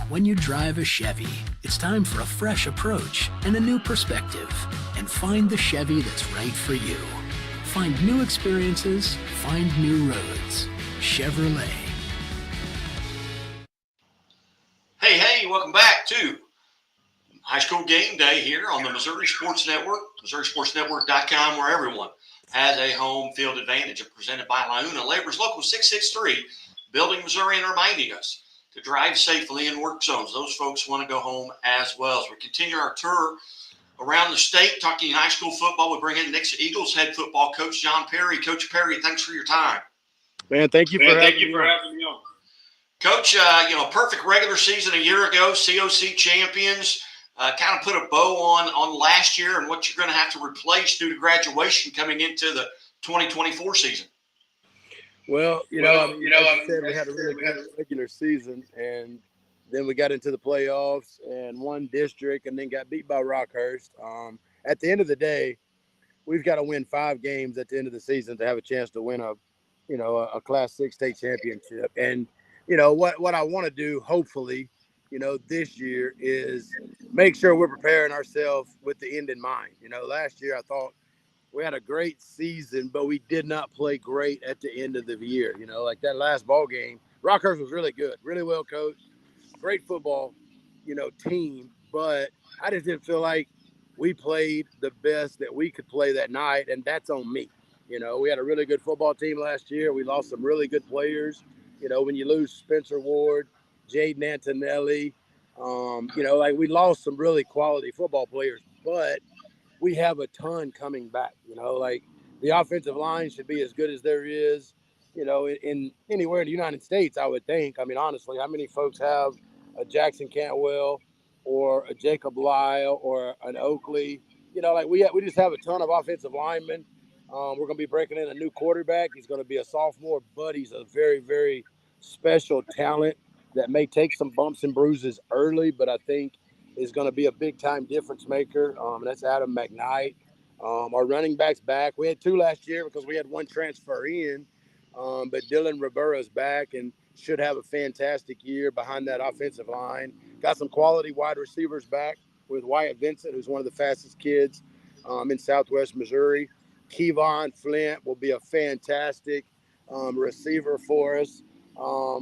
When you drive a Chevy, it's time for a fresh approach and a new perspective. And find the Chevy that's right for you. Find new experiences, find new roads. Chevrolet. Hey, welcome back to High School Game Day here on the Missouri Sports Network, MissouriSportsNetwork.com, where everyone has a home field advantage. And presented by LaUna Labor's Local 663, building Missouri and reminding us to drive safely in work zones. Those folks want to go home as well. As we continue our tour around the state, talking high school football, we bring in Nixa Eagles head football coach John Perry. Coach Perry, thanks for your time. Man, thank you for having me on. Coach, perfect regular season a year ago, COC champions. Kind of put a bow on last year and what you're going to have to replace due to graduation coming into the 2024 season. Well, as you said, we had a really good regular season, and then we got into the playoffs and won district and then got beat by Rockhurst. At the end of the day, we've got to win 5 games at the end of the season to have a chance to win a Class 6 state championship. And, what I want to do, hopefully, this year is make sure we're preparing ourselves with the end in mind. Last year I thought we had a great season, but we did not play great at the end of the year. Like that last ball game, Rockhurst was really good, really well coached, great football, team. But I just didn't feel like we played the best that we could play that night, and that's on me. We had a really good football team last year. We lost some really good players. When you lose Spencer Ward, Jaden Antonelli, we lost some really quality football players, but we have a ton coming back. The offensive line should be as good as there is, in anywhere in the United States, I would think. I mean, honestly, how many folks have a Jackson Cantwell or a Jacob Lyle or an Oakley? We just have a ton of offensive linemen. We're going to be breaking in a new quarterback. He's going to be a sophomore, but he's a very, very special talent that may take some bumps and bruises early, but I think is going to be a big-time difference maker. That's Adam McKnight. Our running back's back. We had 2 last year because we had 1 transfer in, but Dylan Rivera's back and should have a fantastic year behind that offensive line. Got some quality wide receivers back with Wyatt Vincent, who's one of the fastest kids in Southwest Missouri. Kevon Flint will be a fantastic receiver for us.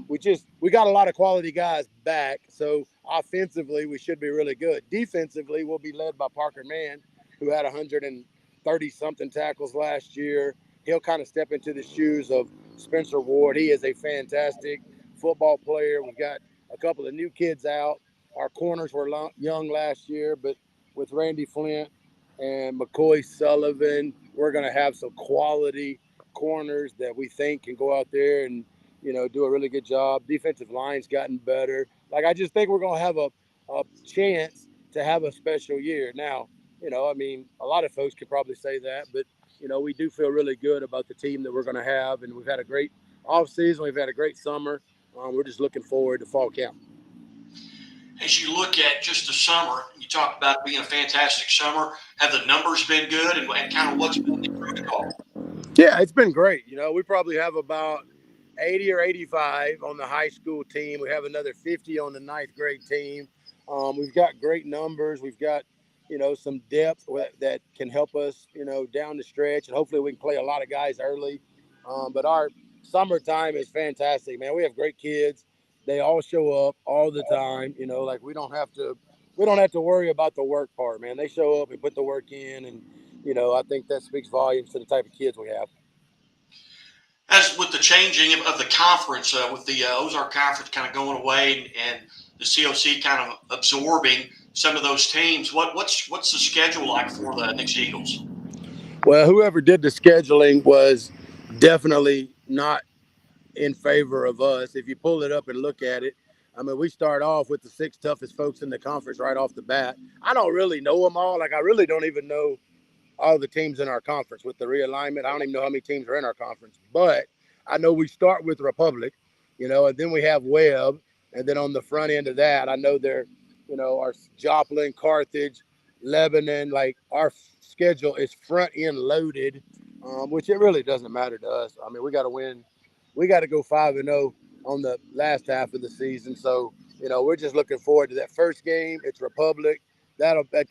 We got a lot of quality guys back, so offensively we should be really good. Defensively, we'll be led by Parker Mann, who had 130-something tackles last year. He'll kind of step into the shoes of Spencer Ward. He is a fantastic football player. We've got a couple of new kids out. Our corners were young last year, but with Randy Flint and McCoy Sullivan, we're going to have some quality corners that we think can go out there and do a really good job. Defensive line's gotten better. I just think we're going to have a chance to have a special year. Now, a lot of folks could probably say that, but, we do feel really good about the team that we're going to have. And we've had a great offseason. We've had a great summer. We're just looking forward to fall camp. As you look at just the summer, you talk about it being a fantastic summer. Have the numbers been good and kind of what's been the protocol? Yeah, it's been great. We probably have about 80 or 85 on the high school team. We have another 50 on the 9th grade team. We've got great numbers. We've got, some depth that can help us, down the stretch. And hopefully we can play a lot of guys early. But our summertime is fantastic, man. We have great kids. They all show up all the time. We don't have to worry about the work part, man. They show up and put the work in. And, I think that speaks volumes to the type of kids we have. As with the changing of the conference, with the Ozark Conference kind of going away and the COC kind of absorbing some of those teams, what's the schedule like for the Nixa Eagles? Well, whoever did the scheduling was definitely not in favor of us. If you pull it up and look at it, we start off with the 6 toughest folks in the conference right off the bat. I don't really know them all. I really don't even know all the teams in our conference with the realignment. I don't even know how many teams are in our conference, but I know we start with Republic, and then we have Webb. And then on the front end of that, I know they're, our Joplin, Carthage, Lebanon, our schedule is front end loaded, which it really doesn't matter to us. We got to win. We got to go 5-0 on the last half of the season. So, we're just looking forward to that first game. It's Republic,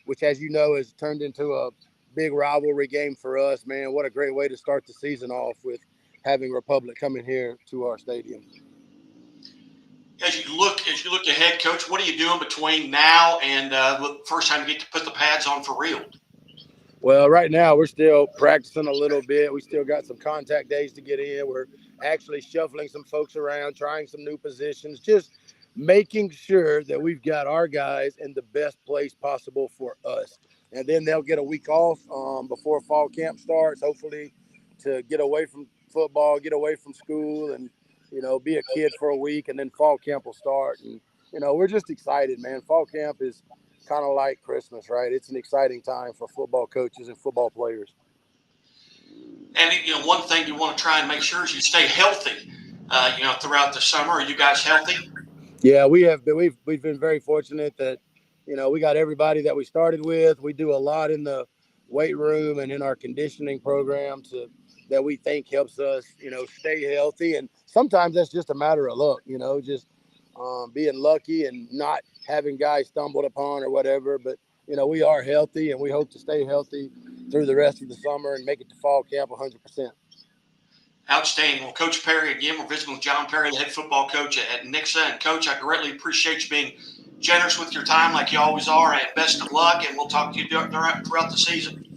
which, as you know, has turned into a big rivalry game for us. Man, what a great way to start the season off with having Republic coming here to our stadium. As you look ahead, Coach, what are you doing between now and the first time you get to put the pads on for real? Well, right now we're still practicing a little bit. We still got some contact days to get in. We're actually shuffling some folks around, trying some new positions, just making sure that we've got our guys in the best place possible for us. And then they'll get a week off before fall camp starts, hopefully to get away from football, get away from school, and be a kid for a week. And then fall camp will start. And we're just excited, man. Fall camp is kind of like Christmas, right? It's an exciting time for football coaches and football players. And one thing you want to try and make sure is you stay healthy. Throughout the summer. Are you guys healthy? Yeah, we have been. We've been very fortunate that we got everybody that we started with. We do a lot in the weight room and in our conditioning program that we think helps us stay healthy. And sometimes that's just a matter of luck. Just being lucky and not having guys stumbled upon or whatever. But we are healthy, and we hope to stay healthy through the rest of the summer and make it to fall camp 100%. Outstanding. Well, Coach Perry, again, we're visiting with John Perry, the head football coach at Nixa. And, Coach, I greatly appreciate you being generous with your time like you always are, and best of luck, and we'll talk to you throughout the season.